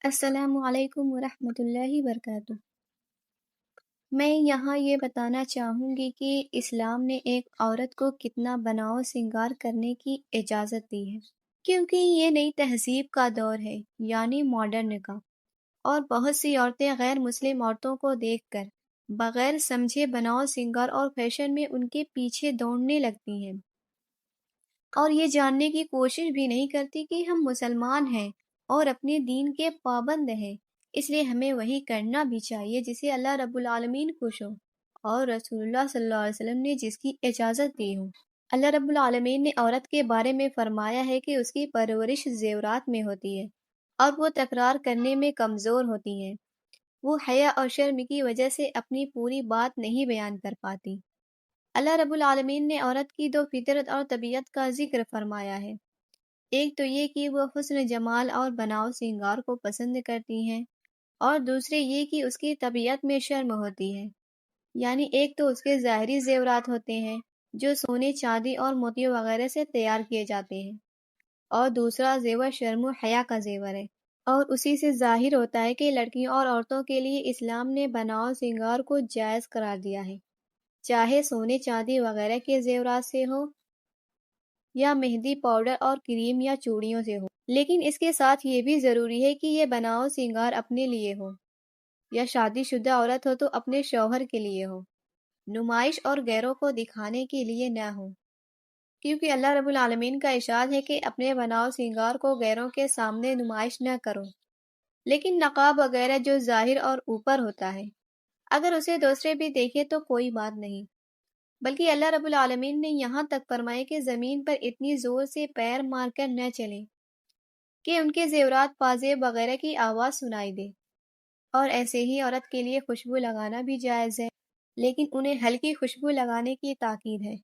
السلام علیکم ورحمۃ اللہ وبرکاتہ۔ میں یہاں یہ بتانا چاہوں گی کہ اسلام نے ایک عورت کو کتنا بناؤ سنگار کرنے کی اجازت دی ہے، کیونکہ یہ نئی تہذیب کا دور ہے، یعنی ماڈرن کا، اور بہت سی عورتیں غیر مسلم عورتوں کو دیکھ کر بغیر سمجھے بناؤ سنگار اور فیشن میں ان کے پیچھے دوڑنے لگتی ہیں، اور یہ جاننے کی کوشش بھی نہیں کرتی کہ ہم مسلمان ہیں اور اپنے دین کے پابند ہیں۔ اس لیے ہمیں وہی کرنا بھی چاہیے جسے اللہ رب العالمین خوش ہو اور رسول اللہ صلی اللہ علیہ وسلم نے جس کی اجازت دی ہو۔ اللہ رب العالمین نے عورت کے بارے میں فرمایا ہے کہ اس کی پرورش زیورات میں ہوتی ہے اور وہ تکرار کرنے میں کمزور ہوتی ہیں۔ وہ حیا اور شرم کی وجہ سے اپنی پوری بات نہیں بیان کر پاتی۔ اللہ رب العالمین نے عورت کی دو فطرت اور طبیعت کا ذکر فرمایا ہے۔ ایک تو یہ کہ وہ حسن جمال اور بناؤ سنگار کو پسند کرتی ہیں، اور دوسرے یہ کہ اس کی طبیعت میں شرم ہوتی ہے، یعنی ایک تو اس کے ظاہری زیورات ہوتے ہیں جو سونے، چاندی اور موتیوں وغیرہ سے تیار کیے جاتے ہیں، اور دوسرا زیور شرم و حیا کا زیور ہے، اور اسی سے ظاہر ہوتا ہے کہ لڑکیوں اور عورتوں کے لیے اسلام نے بناؤ سنگار کو جائز قرار دیا ہے، چاہے سونے، چاندی وغیرہ کے زیورات سے ہو یا مہندی، پاؤڈر اور کریم یا چوڑیوں سے ہو، لیکن اس کے ساتھ یہ بھی ضروری ہے کہ یہ بناؤ سنگار اپنے لیے ہو، یا شادی شدہ عورت ہو تو اپنے شوہر کے لیے ہو، نمائش اور غیروں کو دکھانے کے لیے نہ ہو، کیونکہ اللہ رب العالمین کا ارشاد ہے کہ اپنے بناؤ سنگار کو غیروں کے سامنے نمائش نہ کرو، لیکن نقاب وغیرہ جو ظاہر اور اوپر ہوتا ہے، اگر اسے دوسرے بھی دیکھے تو کوئی بات نہیں، بلکہ اللہ رب العالمین نے یہاں تک فرمایا کہ زمین پر اتنی زور سے پیر مار کر نہ چلیں کہ ان کے زیورات پازیب وغیرہ کی آواز سنائی دے، اور ایسے ہی عورت کے لیے خوشبو لگانا بھی جائز ہے، لیکن انہیں ہلکی خوشبو لگانے کی تاکید ہے،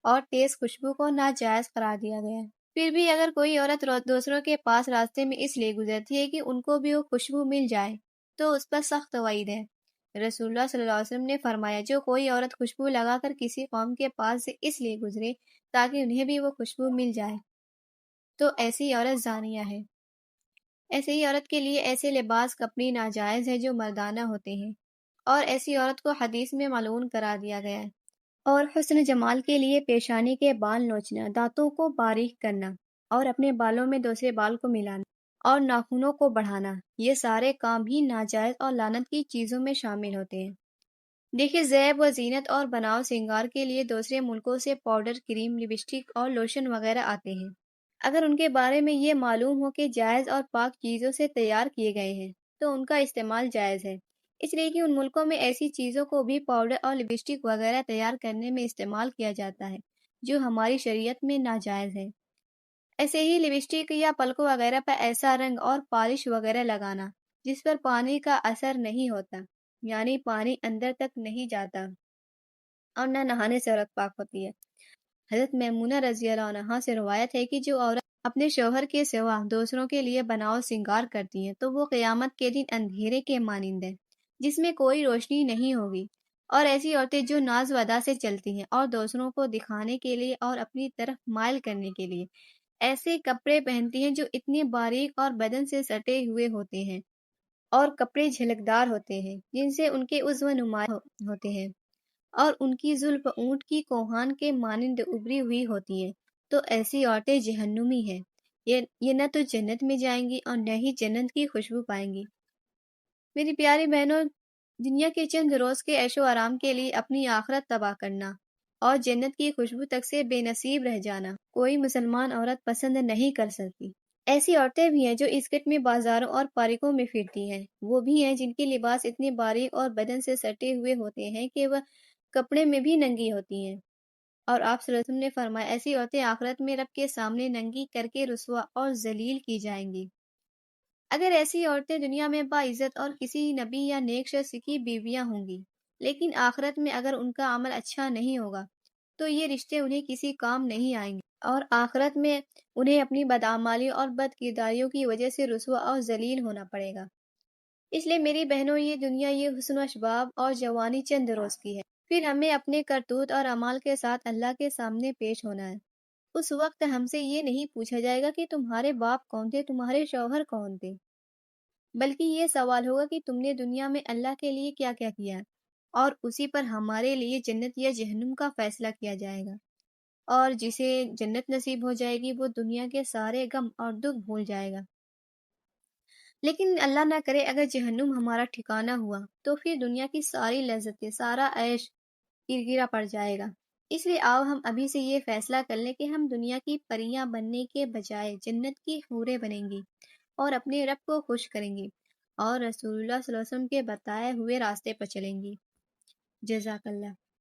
اور تیز خوشبو کو ناجائز قرار دیا گیا ہے۔ پھر بھی اگر کوئی عورت دوسروں کے پاس راستے میں اس لیے گزرتی ہے کہ ان کو بھی وہ خوشبو مل جائے تو اس پر سخت وعید ہے۔ رسول اللہ صلی اللہ علیہ وسلم نے فرمایا، جو کوئی عورت خوشبو لگا کر کسی قوم کے پاس سے اس لیے گزرے تاکہ انہیں بھی وہ خوشبو مل جائے تو ایسی عورت زانیہ ہے۔ ایسے ہی عورت کے لیے ایسے لباس کپڑے ناجائز ہے جو مردانہ ہوتے ہیں، اور ایسی عورت کو حدیث میں ملعون قرار دیا گیا ہے۔ اور حسن جمال کے لیے پیشانی کے بال نوچنا، دانتوں کو باریک کرنا، اور اپنے بالوں میں دوسرے بال کو ملانا، اور ناخنوں کو بڑھانا، یہ سارے کام بھی ناجائز اور لعنت کی چیزوں میں شامل ہوتے ہیں۔ دیکھیے، زیب و زینت اور بناؤ سنگار کے لیے دوسرے ملکوں سے پاؤڈر، کریم، لپسٹک اور لوشن وغیرہ آتے ہیں۔ اگر ان کے بارے میں یہ معلوم ہو کہ جائز اور پاک چیزوں سے تیار کیے گئے ہیں تو ان کا استعمال جائز ہے، اس لیے کہ ان ملکوں میں ایسی چیزوں کو بھی پاؤڈر اور لپسٹک وغیرہ تیار کرنے میں استعمال کیا جاتا ہے جو ہماری شریعت میں ناجائز ہے۔ ایسے ہی لپسٹک یا پلکوں وغیرہ پر ایسا رنگ اور پالش وغیرہ لگانا جس پر پانی کا اثر نہیں ہوتا، یعنی پانی اندر تک نہیں جاتا، اور نہ نہانے سے عورت پاک ہوتی ہے۔ حضرت میمونہ رضی اللہ عنہا سے روایت ہے کہ جو عورت اپنے شوہر کے سوا دوسروں کے لیے بناؤ سنگار کرتی ہیں تو وہ قیامت کے دن اندھیرے کے مانند ہے جس میں کوئی روشنی نہیں ہوگی، اور ایسی عورتیں جو ناز و ادا سے چلتی ہیں اور دوسروں کو دکھانے کے لیے اور اپنی طرف مائل کرنے کے لیے ایسے کپڑے پہنتی ہیں جو اتنے باریک اور بدن سے سٹے ہوئے ہوتے ہیں، اور کپڑے جھلکدار ہوتے ہیں جن سے ان کے عضو نمایاں ہوتے ہیں، اور ان کی زلف اونٹ کی کوہان کے مانند ابری ہوئی ہوتی ہیں، تو ایسی عورتیں جہنمی ہیں، یہ نہ تو جنت میں جائیں گی اور نہ ہی جنت کی خوشبو پائیں گی۔ میری پیاری بہنوں، دنیا کے چند روز کے عیش و آرام کے لیے اپنی آخرت تباہ کرنا اور جنت کی خوشبو تک سے بے نصیب رہ جانا کوئی مسلمان عورت پسند نہیں کر سکتی۔ ایسی عورتیں بھی ہیں جو اسکرٹ میں بازاروں اور پارکوں میں پھرتی ہیں، وہ بھی ہیں جن کے لباس اتنے باریک اور بدن سے سٹے ہوئے ہوتے ہیں کہ وہ کپڑے میں بھی ننگی ہوتی ہیں، اور آپ صلی اللہ علیہ وسلم نے فرمایا، ایسی عورتیں آخرت میں رب کے سامنے ننگی کر کے رسوا اور ذلیل کی جائیں گی۔ اگر ایسی عورتیں دنیا میں باعزت اور کسی نبی یا نیک شخص کی بیویاں ہوں گی، لیکن آخرت میں اگر ان کا عمل اچھا نہیں ہوگا تو یہ رشتے انہیں کسی کام نہیں آئیں گے، اور آخرت میں انہیں اپنی بدعمالیوں اور بد کرداریوں کی وجہ سے رسوا اور ذلیل ہونا پڑے گا۔ اس لیے میری بہنوں، یہ دنیا، یہ حسن و شباب اور جوانی چند روز کی ہے، پھر ہمیں اپنے کرتوت اور اعمال کے ساتھ اللہ کے سامنے پیش ہونا ہے۔ اس وقت ہم سے یہ نہیں پوچھا جائے گا کہ تمہارے باپ کون تھے، تمہارے شوہر کون تھے، بلکہ یہ سوال ہوگا کہ تم نے دنیا میں اللہ کے لیے کیا کیا کیا، اور اسی پر ہمارے لیے جنت یا جہنم کا فیصلہ کیا جائے گا۔ اور جسے جنت نصیب ہو جائے گی وہ دنیا کے سارے غم اور دکھ بھول جائے گا۔ لیکن اللہ نہ کرے اگر جہنم ہمارا ٹھکانہ ہوا تو پھر دنیا کی ساری لذتیں، سارا عیش کرکرا پڑ جائے گا۔ اس لیے آؤ ہم ابھی سے یہ فیصلہ کر لیں کہ ہم دنیا کی پریاں بننے کے بجائے جنت کی حوریں بنیں گی اور اپنے رب کو خوش کریں گی اور رسول اللہ صلی اللہ علیہ وسلم کے بتائے ہوئے راستے پر چلیں گی۔ جزاک اللہ۔